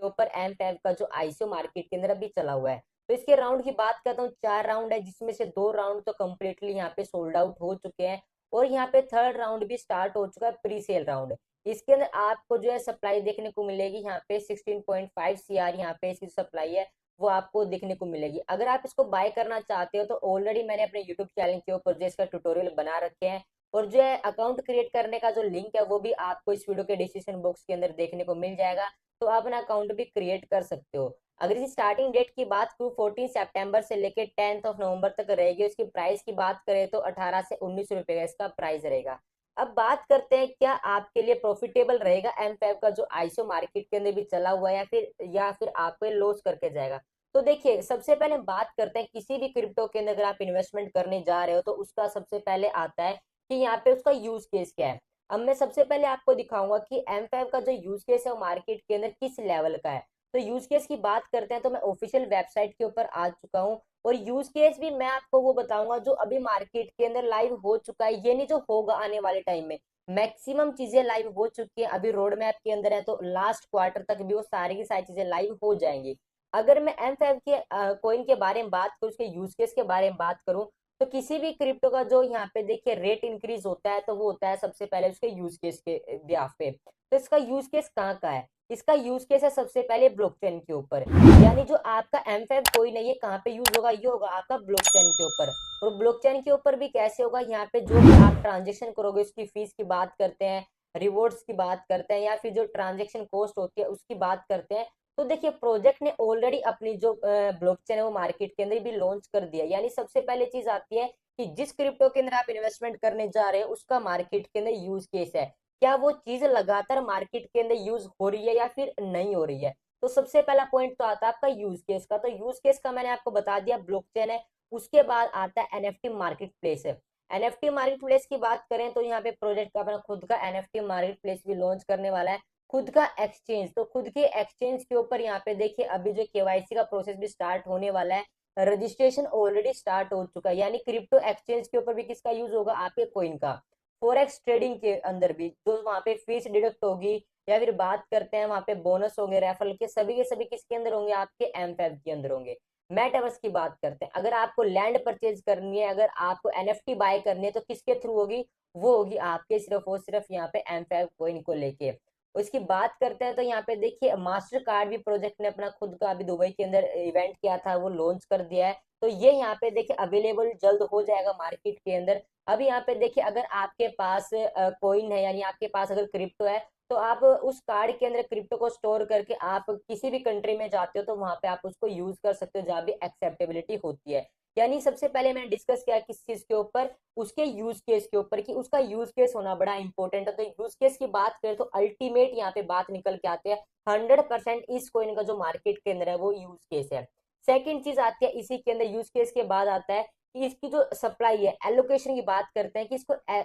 ऊपर M5 का जो ICO मार्केट के अंदर अभी चला हुआ है। तो इसके राउंड की बात करता हूँ, 4 राउंड है जिसमें से 2 राउंड तो कम्प्लीटली यहाँ पे सोल्ड आउट हो चुके हैं और यहाँ पे थर्ड राउंड भी स्टार्ट हो चुका है, प्री सेल राउंड। इसके अंदर आपको जो है सप्लाई देखने को मिलेगी यहाँ पे 16.5 CR यहाँ पे इसकी सप्लाई है वो आपको देखने को मिलेगी। अगर आप इसको बाय करना चाहते हो तो ऑलरेडी मैंने अपने यूट्यूब चैनल के ऊपर जो इसका ट्यूटोरियल बना रखे हैं और जो है अकाउंट क्रिएट करने का जो लिंक है वो भी आपको इस वीडियो के डिस्क्रिप्शन बॉक्स के अंदर देखने को मिल जाएगा। तो आप अपना अकाउंट भी क्रिएट कर सकते हो। अगर इस स्टार्टिंग डेट की बात करूँ 14 सितंबर से लेकर 10 नवंबर तक रहेगी। इसकी प्राइस की बात करें तो 18 से 19 रुपए का इसका प्राइस रहेगा। अब बात करते हैं क्या आपके लिए प्रॉफिटेबल रहेगा M5 का जो आईसीओ मार्केट के अंदर भी चला हुआ है या फिर आपको लॉस करके जाएगा। तो देखिए सबसे पहले बात करते हैं किसी भी क्रिप्टो के अंदर अगर आप इन्वेस्टमेंट करने जा रहे हो तो उसका सबसे पहले आता है कि यहाँ पे उसका यूज केस क्या है। अब मैं सबसे पहले आपको दिखाऊंगा कि M5 का जो यूज केस है वो मार्केट के अंदर किस लेवल का है। तो यूज केस की बात करते हैं तो मैं ऑफिशियल वेबसाइट के ऊपर आ चुका हूँ और यूज केस भी मैं आपको वो बताऊंगा जो अभी मार्केट के अंदर लाइव हो चुका है, ये नहीं जो होगा आने वाले टाइम में। मैक्सिमम चीजें लाइव हो चुकी है, अभी रोड मैप के अंदर है तो लास्ट क्वार्टर तक भी वो सारी की सारी चीजें लाइव हो जाएंगी। अगर मैं M5 के कॉइन के बारे में बात करूँ, उसके यूज केस के बारे में बात करूँ, तो किसी भी क्रिप्टो का जो यहाँ पे देखिए रेट इंक्रीज होता है तो वो होता है सबसे पहले उसके यूज केस के ब्याह पे। तो इसका यूज केस कहाँ का है? इसका यूज केस है सबसे पहले ब्लॉकचेन के ऊपर। यानी जो आपका M5 कोइन है ये कहाँ पे यूज होगा, ये होगा आपका ब्लॉकचेन के ऊपर। और ब्लॉकचेन के ऊपर भी कैसे होगा, यहाँ पे जो भी आप ट्रांजेक्शन करोगे उसकी फीस की बात करते हैं, रिवॉर्ड्स की बात करते हैं या फिर जो ट्रांजेक्शन कॉस्ट होती है उसकी बात करते हैं। तो देखिए प्रोजेक्ट ने ऑलरेडी अपनी जो ब्लॉकचेन है वो मार्केट के अंदर भी लॉन्च कर दिया। यानी सबसे पहले चीज आती है कि जिस क्रिप्टो के अंदर आप इन्वेस्टमेंट करने जा रहे हैं उसका मार्केट के अंदर यूज केस है, क्या वो चीज लगातार मार्केट के अंदर यूज हो रही है या फिर नहीं हो रही है। तो सबसे पहला पॉइंट तो आता है आपका यूज केस का। तो यूज केस का मैंने आपको बता दिया ब्लॉकचेन है। उसके बाद आता है एनएफटी मार्केट प्लेस है। एनएफटी मार्केट प्लेस की बात करें तो यहाँ पे प्रोजेक्ट का अपना खुद का एनएफटी मार्केट प्लेस भी लॉन्च करने वाला है, खुद का एक्सचेंज। तो खुद के एक्सचेंज के ऊपर यहाँ पे देखिए अभी जो केवाईसी का प्रोसेस भी स्टार्ट होने वाला है, रजिस्ट्रेशन ऑलरेडी स्टार्ट हो चुका है। यानी क्रिप्टो एक्सचेंज के ऊपर भी किसका यूज होगा, आपके कोइन का। फॉरेक्स ट्रेडिंग के अंदर भी जो वहां पे फीस डिडक्ट होगी या फिर बात करते हैं वहां पे बोनस होंगे रेफरल के सभी किसके अंदर होंगे, आपके M5 के अंदर होंगे। मेटावर्स की बात करते हैं, अगर आपको लैंड परचेज करनी है, अगर आपको एनएफटी बाय करनी है तो किसके थ्रू होगी, वो होगी आपके सिर्फ और सिर्फ यहाँ पे M5 कोइन को लेके। उसकी बात करते हैं तो यहाँ पे देखिए मास्टर कार्ड भी प्रोजेक्ट ने अपना खुद का अभी दुबई के अंदर इवेंट किया था वो लॉन्च कर दिया है। तो ये यहाँ पे देखिए अवेलेबल जल्द हो जाएगा मार्केट के अंदर। अभी यहाँ पे देखिए अगर आपके पास कोइन है यानी आपके पास अगर क्रिप्टो है तो आप उस कार्ड के अंदर क्रिप्टो को स्टोर करके आप किसी भी कंट्री में जाते हो तो वहां पे आप उसको यूज कर सकते हो जहाँ भी एक्सेप्टेबिलिटी होती है। यानी सबसे पहले मैंने डिस्कस किया किस चीज के ऊपर, उसके यूज केस के ऊपर कि उसका यूज केस होना बड़ा इंपॉर्टेंट है। तो यूज केस की बात करें तो अल्टीमेट यहाँ पे बात निकल के आते हैं 100% इस कोइन का जो मार्केट के अंदर है वो यूज केस है। सेकंड चीज आती है इसी के अंदर यूज केस के बाद आता है कि इसकी जो सप्लाई है, एलोकेशन की बात करते हैं कि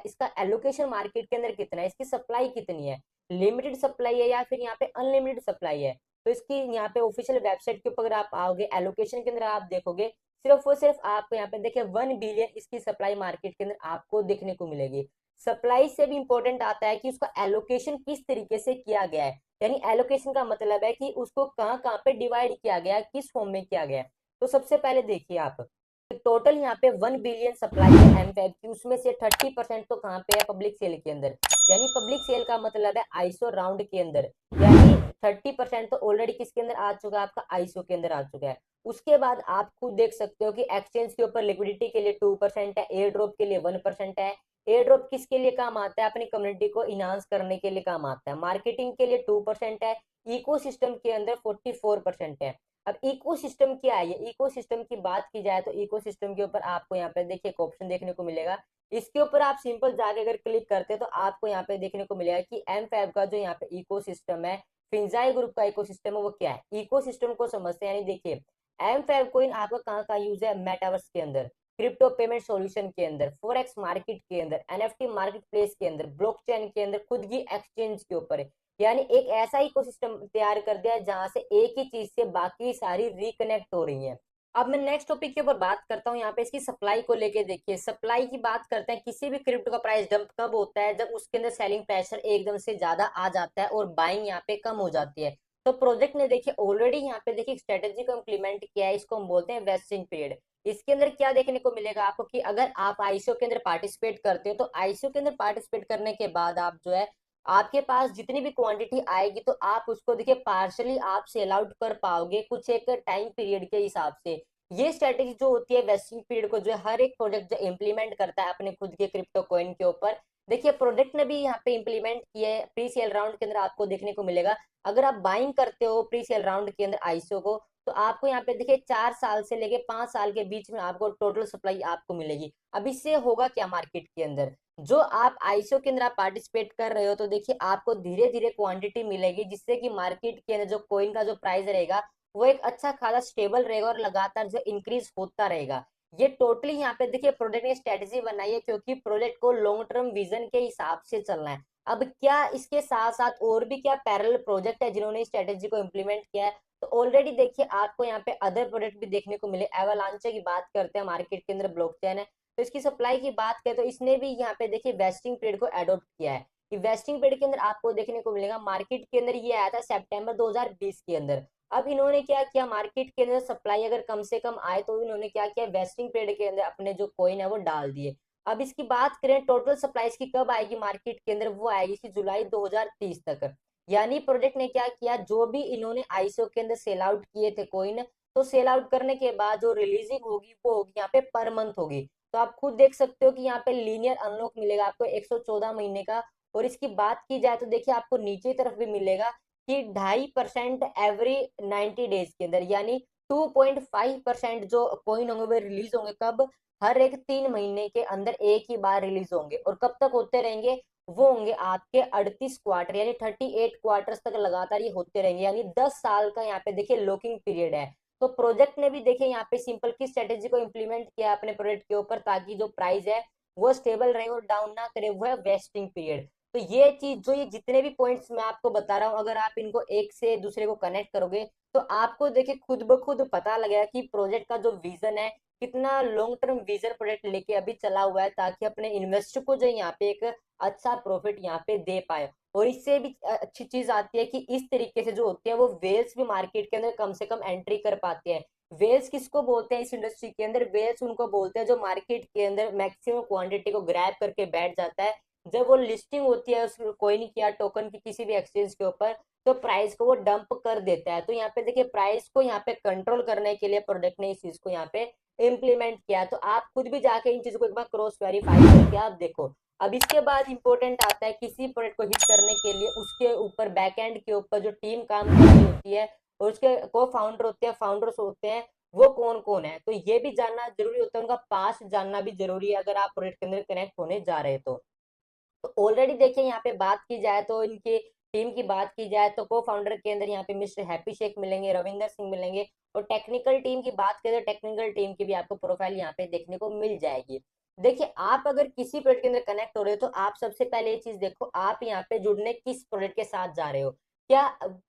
इसका एलोकेशन मार्केट के अंदर कितना है, इसकी सप्लाई कितनी है, लिमिटेड सप्लाई है या फिर यहाँ पे अनलिमिटेड सप्लाई है। तो इसकी यहाँ पे ऑफिशियल वेबसाइट के ऊपर अगर आप आओगे एलोकेशन के अंदर आप देखोगे सिर्फ और सिर्फ आपको यहाँ पे देखिए 1 बिलियन इसकी सप्लाई मार्केट के अंदर आपको देखने को मिलेगी। सप्लाई से भी इंपॉर्टेंट आता है कि उसका एलोकेशन किस तरीके से किया गया है। यानी एलोकेशन का मतलब है कि उसको कहाँ कहाँ पे डिवाइड किया गया है, किस फॉर्म में किया गया है। तो सबसे पहले देखिए आप टोटल यहाँ पे 1 बिलियन सप्लाई है M5 की, उसमें से 30% तो कहाँ पे है, पब्लिक सेल के अंदर। यानी पब्लिक सेल का मतलब है आईसो राउंड के अंदर। यानी 30% तो ऑलरेडी किसके अंदर आ चुका है, आपका आईसो के अंदर आ चुका है। उसके बाद आप खुद देख सकते हो कि एक्सचेंज के ऊपर लिक्विडिटी के लिए 2% है, एयर ड्रॉप के लिए 1% है। एयर ड्रॉप किसके लिए काम आता है, अपनी कम्युनिटी को इनहांस करने के लिए काम आता है। मार्केटिंग के लिए 2% है। इकोसिस्टम के अंदर 44% है। अब इकोसिस्टम क्या है, ये इकोसिस्टम की बात की जाए तो इकोसिस्टम के ऊपर आपको यहाँ पे देखिए एक ऑप्शन देखने को मिलेगा। इसके ऊपर आप सिंपल जाके अगर क्लिक करते हैं तो आपको यहाँ पे देखने को मिलेगा कि M5 का जो यहाँ पे इकोसिस्टम है, फिंजाई ग्रुप का इकोसिस्टम है, वो क्या है। इकोसिस्टम को समझते हैं, यानी देखिए M5 कोइन आपका कहाँ का यूज है, मेटावर्स के अंदर, क्रिप्टो पेमेंट सॉल्यूशन के अंदर, फॉरेक्स मार्केट के अंदर, एनएफटी मार्केट प्लेस के अंदर, ब्लॉकचेन के अंदर, खुद की एक्सचेंज के ऊपर। यानी एक ऐसा इकोसिस्टम तैयार कर दिया है जहां से एक ही चीज से बाकी सारी रिकनेक्ट हो रही है। अब मैं नेक्स्ट टॉपिक के ऊपर बात करता हूँ यहाँ पे इसकी सप्लाई को लेके। देखिए सप्लाई की बात करते हैं, किसी भी क्रिप्टो का प्राइस डंप कब होता है, जब उसके अंदर सेलिंग प्रेशर एकदम से ज्यादा आ जाता है और बाइंग यहाँ पे कम हो जाती है। तो प्रोजेक्ट ने देखिए ऑलरेडी यहाँ पे देखिए स्ट्रेटेजी को इम्प्लीमेंट किया है, इसको हम बोलते हैं वेस्टिंग पीरियड। इसके अंदर क्या देखने को मिलेगा आपको कि अगर आप आईसीओ के अंदर पार्टिसिपेट करते हो तो आईसीओ के अंदर पार्टिसिपेट करने के बाद आप जो है आपके पास जितनी भी क्वांटिटी आएगी तो आप उसको देखिए पार्शली आप सेल आउट कर पाओगे कुछ एक टाइम पीरियड के हिसाब से। ये स्ट्रेटेजी जो होती है वेस्टिंग पीरियड को जो है हर एक प्रोजेक्ट जो इम्प्लीमेंट करता है अपने खुद के क्रिप्टो कॉइन के ऊपर, देखिए प्रोजेक्ट ने भी यहाँ पे इम्प्लीमेंट किया है। प्री सेल राउंड के अंदर आपको देखने को मिलेगा अगर आप बाइंग करते हो प्री सेल राउंड के अंदर आईसीओ को तो आपको यहाँ पे देखिए 4 साल से लेके 5 साल के बीच में आपको टोटल सप्लाई आपको मिलेगी। अब इससे होगा क्या मार्केट के अंदर, जो आप आईसीओ के अंदर आप पार्टिसिपेट कर रहे हो तो देखिए आपको धीरे धीरे क्वांटिटी मिलेगी जिससे कि मार्केट के अंदर जो कोइन का जो प्राइस रहेगा वो एक अच्छा खासा स्टेबल रहेगा और लगातार जो इंक्रीज होता रहेगा। ये टोटली यहाँ पे देखिए प्रोजेक्ट ने स्ट्रेटेजी बनाई है क्योंकि प्रोजेक्ट को लॉन्ग टर्म विजन के हिसाब से चलना है। अब क्या इसके साथ साथ और भी क्या पैरेलल प्रोजेक्ट है जिन्होंने स्ट्रेटेजी को इम्प्लीमेंट किया है, तो ऑलरेडी देखिए आपको यहाँ पे अदर प्रोजेक्ट भी देखने को मिले। एवलांचे की बात करते हैं, मार्केट के अंदर ब्लॉकचेन है, तो इसकी सप्लाई की बात करें तो इसने भी यहाँ पे देखिए वेस्टिंग पीरियड को एडॉप्ट किया है। कि वेस्टिंग पीरियड के अंदर आपको देखने को मिलेगा मार्केट के अंदर ये आया था सितंबर 2020 के अंदर। अब इन्होंने क्या किया मार्केट के अंदर सप्लाई अगर कम से कम आए तो इन्होंने क्या किया वेस्टिंग पीरियड के अंदर अपने जो कॉइन है वो डाल दिए। अब इसकी बात करें टोटल सप्लाईज की कब आएगी मार्केट के अंदर, वो आएगी इसी जुलाई 2030 तक। यानी प्रोजेक्ट ने क्या किया जो भी इन्होंने आईसीओ के अंदर सेल आउट किए थे कॉइन, तो सेल आउट करने के बाद जो रिलीजिंग होगी वो होगी यहाँ पे पर मंथ होगी। तो आप खुद देख सकते हो कि यहाँ पे लीनियर अनलॉक मिलेगा आपको 114 महीने का। और इसकी बात की जाए तो देखिए आपको नीचे की तरफ भी मिलेगा कि 2.5% एवरी 90 डेज के अंदर, यानी 2.5% जो कॉइन होंगे वो रिलीज होंगे कब, हर एक 3 महीने के अंदर एक ही बार रिलीज होंगे। और कब तक होते रहेंगे, वो होंगे आपके 38 क्वार्टर यानी 38 क्वार्टर्स तक लगातार ये होते रहेंगे, यानी 10 साल का यहाँ पे देखिए लॉकिंग पीरियड है। तो प्रोजेक्ट ने भी देखिए यहाँ पे सिंपल की स्ट्रेटेजी को इम्प्लीमेंट किया अपने प्रोजेक्ट के ऊपर ताकि जो प्राइस है वो स्टेबल रहे और डाउन ना करे, वो है वेस्टिंग पीरियड। तो ये चीज जो ये जितने भी पॉइंट्स मैं आपको बता रहा हूँ अगर आप इनको एक से दूसरे को कनेक्ट करोगे तो आपको देखिए खुद ब खुद पता लगेगा कि प्रोजेक्ट का जो विजन है कितना लॉन्ग टर्म विजन प्रोजेक्ट लेके अभी चला हुआ है ताकि अपने इन्वेस्टर को जो यहाँ पे एक अच्छा प्रॉफिट यहाँ पे दे पाए। और इससे भी अच्छी चीज आती है कि इस तरीके से जो होती है वो वेल्स भी मार्केट के अंदर कम से कम एंट्री कर पाते हैं। वेल्स किसको बोलते हैं इस इंडस्ट्री के अंदर, वेल्स उनको बोलते हैं जो मार्केट के अंदर मैक्सिमम क्वांटिटी को ग्रैब करके बैठ जाता है। जब वो लिस्टिंग होती है उस कोइन की या टोकन की किसी भी एक्सचेंज के ऊपर तो प्राइस को वो डंप कर देता है। तो यहाँ पे देखिए प्राइस को यहाँ पे कंट्रोल करने के लिए प्रोडक्ट ने इस चीज को यहाँ पे इम्प्लीमेंट किया। तो आप खुद भी जाके इन चीजों को एक बार क्रॉस वेरीफाई करके आप देखो। अब इसके बाद इंपॉर्टेंट आता है किसी प्रोडक्ट को हिट करने के लिए उसके ऊपर बैकएंड के ऊपर जो टीम काम कर रही होती है और उसके को फाउंडर होते हैं, फाउंडर्स होते हैं, वो कौन कौन है, तो ये भी जानना जरूरी होता है, उनका पास जानना भी जरूरी है अगर आप प्रोडक्ट के अंदर कनेक्ट होने जा रहे हो तो ऑलरेडी देखिए यहाँ पे बात की जाए तो इनके टीम की बात की जाए तो को फाउंडर के अंदर यहाँ पे मिस्टर हैप्पी शेख मिलेंगे, रविंदर सिंह मिलेंगे। और टेक्निकल टीम की बात करें तो टेक्निकल टीम की भी आपको प्रोफाइल यहाँ पे देखने को मिल जाएगी। देखिए आप अगर किसी प्रोजेक्ट के अंदर कनेक्ट हो रहे हो तो आप सबसे पहले ये चीज देखो आप यहाँ पे जुड़ने किस प्रोजेक्ट के साथ जा रहे हो। क्या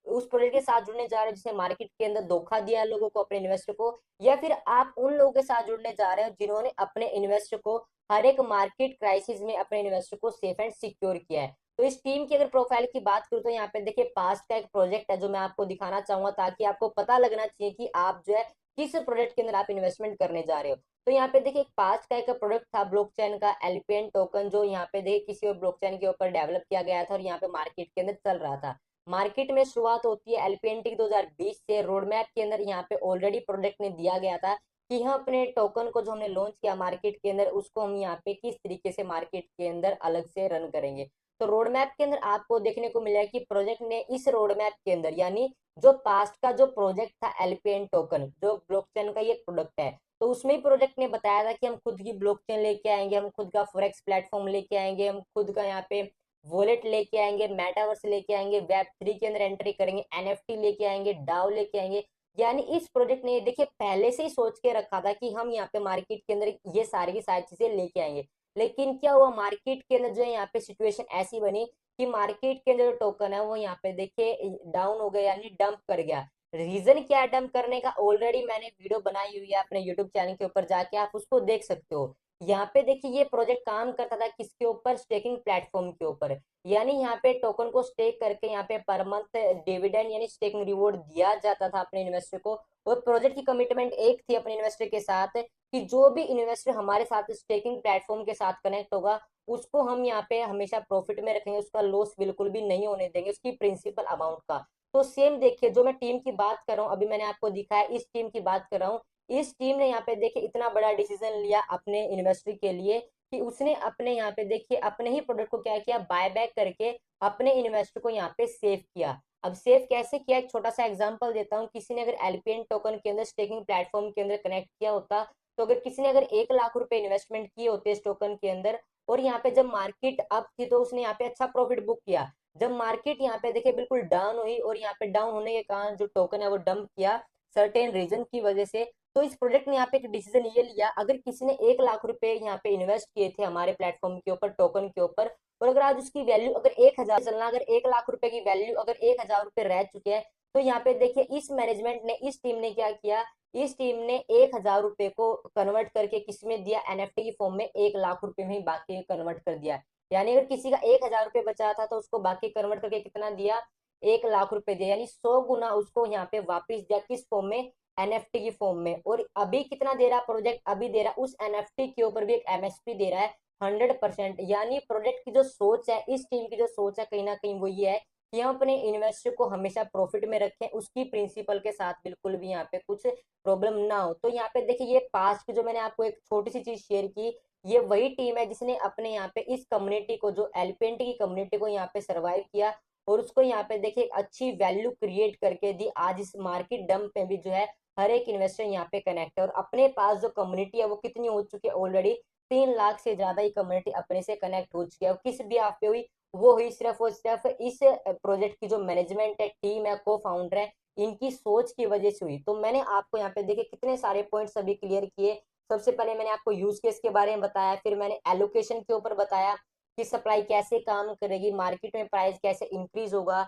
उस प्रोजेक्ट के साथ जुड़ने जा रहे हो जिसने मार्केट के अंदर धोखा दिया है लोगों को, अपने इन्वेस्टर को, या फिर आप उन लोगों के साथ जुड़ने जा रहे हो जिन्होंने अपने इन्वेस्टर को हर एक मार्केट क्राइसिस में अपने इन्वेस्टर को सेफ एंड सिक्योर किया है। तो इस टीम की अगर प्रोफाइल की बात करूं तो यहाँ पे देखिए पास्ट का एक प्रोजेक्ट है जो मैं आपको दिखाना चाहूंगा ताकि आपको पता लगना चाहिए कि आप जो है किस प्रोजेक्ट के अंदर आप इन्वेस्टमेंट करने जा रहे हो। तो यहाँ पे देखिए एक पास्ट का एक प्रोडक्ट था ब्लॉकचेन का एलपीएन टोकन, जो यहाँ पे देखिए किसी और ब्लॉकचेन के ऊपर डेवलप किया गया था और यहाँ पे मार्केट के अंदर चल रहा था। मार्केट में शुरुआत होती है एलपीएनटी की 2020 से। रोड मैप के अंदर यहाँ पे ऑलरेडी प्रोडक्ट ने दिया गया था कि हम अपने टोकन को जो हमने लॉन्च किया मार्केट के अंदर उसको हम यहाँ पे किस तरीके से मार्केट के अंदर अलग से रन करेंगे। तो रोड मैप के अंदर आपको देखने को मिला कि प्रोजेक्ट ने इस रोड मैप के अंदर यानी जो पास्ट का जो प्रोजेक्ट था एलपीएन टोकन जो ब्लॉकचेन का ये प्रोडक्ट है, तो उसमें प्रोजेक्ट ने बताया था कि हम खुद की ब्लॉकचेन लेके आएंगे, हम खुद का फॉरेक्स प्लेटफॉर्म लेके आएंगे, हम खुद का यहाँ पे वॉलेट लेके आएंगे, मेटावर्स लेके आएंगे, वेब 3 के अंदर एंट्री करेंगे, एनएफटी लेके आएंगे, डाउ लेके आएंगे। यानी इस प्रोजेक्ट ने देखिए पहले से ही सोच के रखा था कि हम यहाँ पे मार्केट के अंदर ये सारी की सारी चीजें लेके आएंगे। लेकिन क्या हुआ मार्केट के अंदर जो है यहाँ पे सिचुएशन ऐसी बनी कि मार्केट के अंदर जो टोकन है वो यहाँ पे देखिए डाउन हो गया यानी डंप कर गया। रीजन क्या है डंप करने का, ऑलरेडी मैंने वीडियो बनाई हुई है अपने यूट्यूब चैनल के ऊपर, जाके आप उसको देख सकते हो। यहाँ पे देखिए ये प्रोजेक्ट काम करता था किसके ऊपर, स्टेकिंग प्लेटफॉर्म के ऊपर। यानी यहाँ पे टोकन को स्टेक करके यहाँ पे पर मंथ डिविडेंड यानी स्टेकिंग रिवॉर्ड दिया जाता था अपने इन्वेस्टर को। और प्रोजेक्ट की कमिटमेंट एक थी अपने इन्वेस्टर के साथ कि जो भी इन्वेस्टर हमारे साथ स्टेकिंग प्लेटफॉर्म के साथ कनेक्ट होगा उसको हम यहाँ पे हमेशा प्रॉफिट में रखेंगे, उसका लॉस बिल्कुल भी नहीं होने देंगे उसकी प्रिंसिपल अमाउंट का। तो सेम देखिए जो मैं टीम की बात कर रहा हूँ, अभी मैंने आपको दिखाया इस टीम की बात कर रहा हूँ। इस टीम ने यहाँ पे देखिए इतना बड़ा डिसीजन लिया अपने इन्वेस्टर के लिए कि उसने अपने यहाँ पे देखिए अपने ही प्रोडक्ट को क्या किया, बाय बैक करके अपने इन्वेस्टर को यहाँ पे सेव किया। अब सेव कैसे किया, एक छोटा सा एग्जांपल देता हूँ। किसी ने अगर एलपीएन टोकन के अंदर स्टेकिंग प्लेटफॉर्म के अंदर कनेक्ट किया होता, तो अगर किसी ने अगर 1 लाख रुपए इन्वेस्टमेंट किए होते इस टोकन के अंदर, और यहाँ पे जब मार्केट अप थी तो उसने यहाँ पे अच्छा प्रॉफिट बुक किया। जब मार्केट यहाँ पे देखिए बिल्कुल डाउन हुई और यहाँ पे डाउन होने के कारण जो टोकन है वो डंप किया सर्टेन रीजन की वजह से, तो इस प्रोजेक्ट ने यहाँ पे एक डिसीजन ये लिया, अगर किसी ने 1 लाख रुपए यहाँ पे इन्वेस्ट किए थे हमारे प्लेटफॉर्म के ऊपर टोकन के ऊपर, और अगर आज उसकी वैल्यू अगर 1,000 चलना, अगर 1 लाख रुपए की वैल्यू अगर 1,000 रुपए रह चुके हैं, तो यहाँ पे देखिए इस मैनेजमेंट ने, इस टीम ने क्या किया, इस टीम ने 1,000 रुपए को कन्वर्ट करके किसमें दिया, एनएफटी की फॉर्म में 1 लाख रुपए में बाकी कन्वर्ट कर दिया। यानी अगर किसी का 1,000 रुपए बचा था तो उसको बाकी कन्वर्ट करके कितना दिया, 1 लाख रुपए दिया। यानी 100 गुना उसको यहाँ पे वापिस दिया, किस फॉर्म में, एनएफटी की फॉर्म में। और अभी कितना दे रहा प्रोजेक्ट, अभी दे रहा उस एनएफटी के ऊपर भी एक एमएसपी दे रहा है 100%। यानी प्रोजेक्ट की जो सोच है, इस टीम की जो सोच है, कहीं ना कहीं वो ये है कि हम अपने इन्वेस्टर को हमेशा प्रॉफिट में रखें, उसकी प्रिंसिपल के साथ बिल्कुल भी यहाँ पे कुछ प्रॉब्लम ना हो। तो यहाँ पे देखिए ये पास्ट की जो मैंने आपको एक छोटी सी चीज शेयर की, ये वही टीम है जिसने अपने यहाँ पे इस कम्युनिटी को, जो एलपीएनटी की कम्युनिटी को यहाँ पे सर्वाइव किया और उसको यहाँ पे देखिए एक अच्छी वैल्यू क्रिएट करके दी। आज इस मार्केट डंप में भी जो है हर एक इन्वेस्टर यहाँ पे कनेक्ट है, और अपने पास जो कम्युनिटी है वो कितनी हो चुकी है ऑलरेडी, 3 लाख से ज्यादा ही कम्युनिटी अपने से कनेक्ट हो चुकी है। किस भी आप पे हुई, वो हुई सिर्फ और सिर्फ इस प्रोजेक्ट की जो मैनेजमेंट है, टीम है, को फाउंडर है, इनकी सोच की वजह से हुई। तो मैंने आपको यहाँ पे देखिए कितने सारे पॉइंट्स अभी क्लियर किए। सबसे पहले मैंने आपको यूज केस के बारे में बताया, फिर मैंने एलोकेशन के ऊपर बताया कि सप्लाई कैसे काम करेगी, मार्केट में प्राइस कैसे इंक्रीज होगा।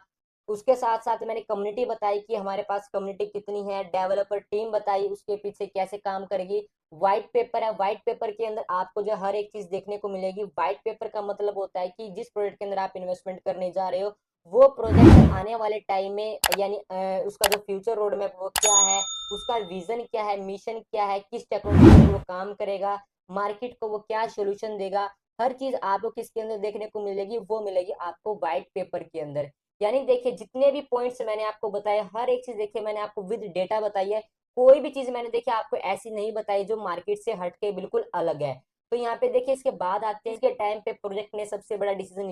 उसके साथ साथ मैंने कम्युनिटी बताई कि हमारे पास कम्युनिटी कितनी है, डेवलपर टीम बताई उसके पीछे कैसे काम करेगी। व्हाइट पेपर है, व्हाइट पेपर के अंदर आपको जो हर एक चीज देखने को मिलेगी। व्हाइट पेपर का मतलब होता है कि जिस प्रोजेक्ट के अंदर आप इन्वेस्टमेंट करने जा रहे हो वो प्रोजेक्ट आने वाले टाइम में, यानी उसका जो फ्यूचर रोड मैप वो क्या है, उसका विजन क्या है, मिशन क्या है, किस टेक्नोलॉजी पर वो काम करेगा, मार्केट को वो क्या सोल्यूशन देगा, हर चीज आपको किसके अंदर देखने को मिलेगी, वो मिलेगी आपको व्हाइट पेपर के अंदर। यानी देखिए जितने भी पॉइंट्स मैंने आपको बताए, हर एक चीज देखिए मैंने आपको विद डेटा बताई है। कोई भी चीज मैंने देखिए आपको ऐसी नहीं बताई जो मार्केट से हटके बिल्कुल अलग है। तो यहाँ पे देखिए इसके बाद आते हैं, इसके टाइम पे प्रोजेक्ट ने सबसे बड़ा डिसीजन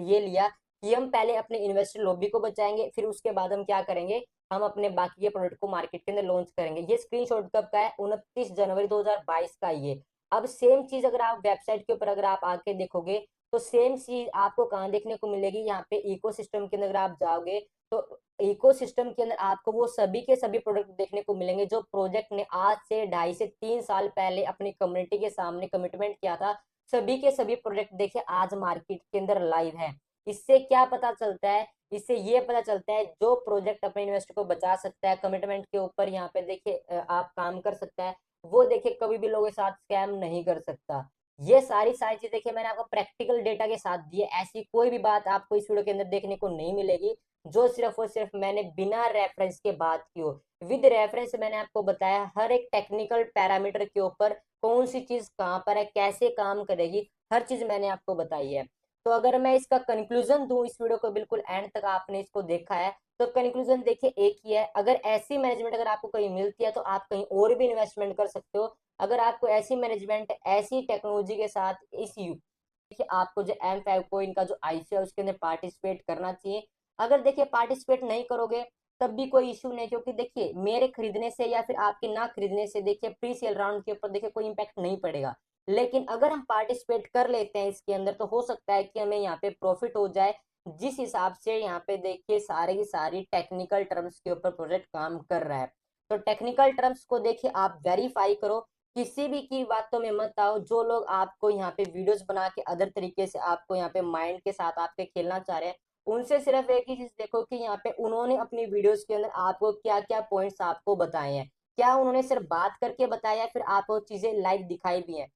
ये लिया कि हम पहले अपने इन्वेस्टर लॉबी को बचाएंगे, फिर उसके बाद हम क्या करेंगे, हम अपने बाकी के प्रोडक्ट को मार्केट के अंदर लॉन्च करेंगे। ये स्क्रीनशॉट कब का है, 29 जनवरी 2022 का ये। अब सेम चीज अगर आप वेबसाइट के ऊपर अगर आप आके देखोगे तो सेम चीज आपको कहाँ देखने को मिलेगी, यहाँ पे इकोसिस्टम के अंदर आप जाओगे तो इकोसिस्टम के अंदर आपको वो सभी के सभी प्रोडक्ट देखने को मिलेंगे जो प्रोजेक्ट ने आज से 2.5 से 3 साल पहले अपनी कम्युनिटी के सामने कमिटमेंट किया था। सभी के सभी प्रोडक्ट देखिए आज मार्केट के अंदर लाइव है। इससे क्या पता चलता है, इससे ये पता चलता है जो प्रोजेक्ट अपने इन्वेस्टर को बचा सकता है, कमिटमेंट के ऊपर यहाँ पे देखिए आप काम कर सकता है, वो देखिए कभी भी लोगों के साथ स्कैम नहीं कर सकता। ये सारी सारी चीज देखिए मैंने आपको प्रैक्टिकल डेटा के साथ दी है। ऐसी कोई भी बात आपको इस वीडियो के अंदर देखने को नहीं मिलेगी जो सिर्फ और सिर्फ मैंने बिना रेफरेंस के बात की हो। विद रेफरेंस मैंने आपको बताया हर एक टेक्निकल पैरामीटर के ऊपर, कौन सी चीज कहाँ पर है, कैसे काम करेगी, हर चीज मैंने आपको बताई है। तो अगर मैं इसका कंक्लूजन दूं, इस वीडियो को बिल्कुल एंड तक आपने इसको देखा है, तो कंक्लूजन देखिए एक ही है, अगर ऐसी मैनेजमेंट अगर आपको कहीं मिलती है तो आप कहीं और भी इन्वेस्टमेंट कर सकते हो। अगर आपको ऐसी मैनेजमेंट, ऐसी टेक्नोलॉजी के साथ इस युग, देखिए आपको जो M5 कोइन का जो आईसी है उसके अंदर पार्टिसिपेट करना चाहिए। अगर देखिए पार्टिसिपेट नहीं करोगे तब भी कोई इश्यू नहीं, क्योंकि देखिए मेरे खरीदने से या फिर आपके ना खरीदने से देखिए प्री सेल राउंड के ऊपर देखिए कोई इम्पैक्ट नहीं पड़ेगा। लेकिन अगर हम पार्टिसिपेट कर लेते हैं इसके अंदर तो हो सकता है कि हमें यहाँ पे प्रॉफिट हो जाए, जिस हिसाब से यहाँ पे देखिए सारे की सारी टेक्निकल टर्म्स के ऊपर प्रोजेक्ट काम कर रहा है। तो टेक्निकल टर्म्स को देखिए आप वेरीफाई करो, किसी भी की बातों में मत आओ। जो लोग आपको यहाँ पे वीडियोस बना के अदर तरीके से आपको यहाँ पे माइंड के साथ आपके खेलना चाह रहे हैं, उनसे सिर्फ एक ही चीज देखो कि यहाँ पे उन्होंने अपनी वीडियोस के अंदर आपको क्या क्या पॉइंट्स आपको बताए हैं, क्या उन्होंने सिर्फ बात करके बताया है, फिर आपको चीजें लाइव दिखाई भी हैं।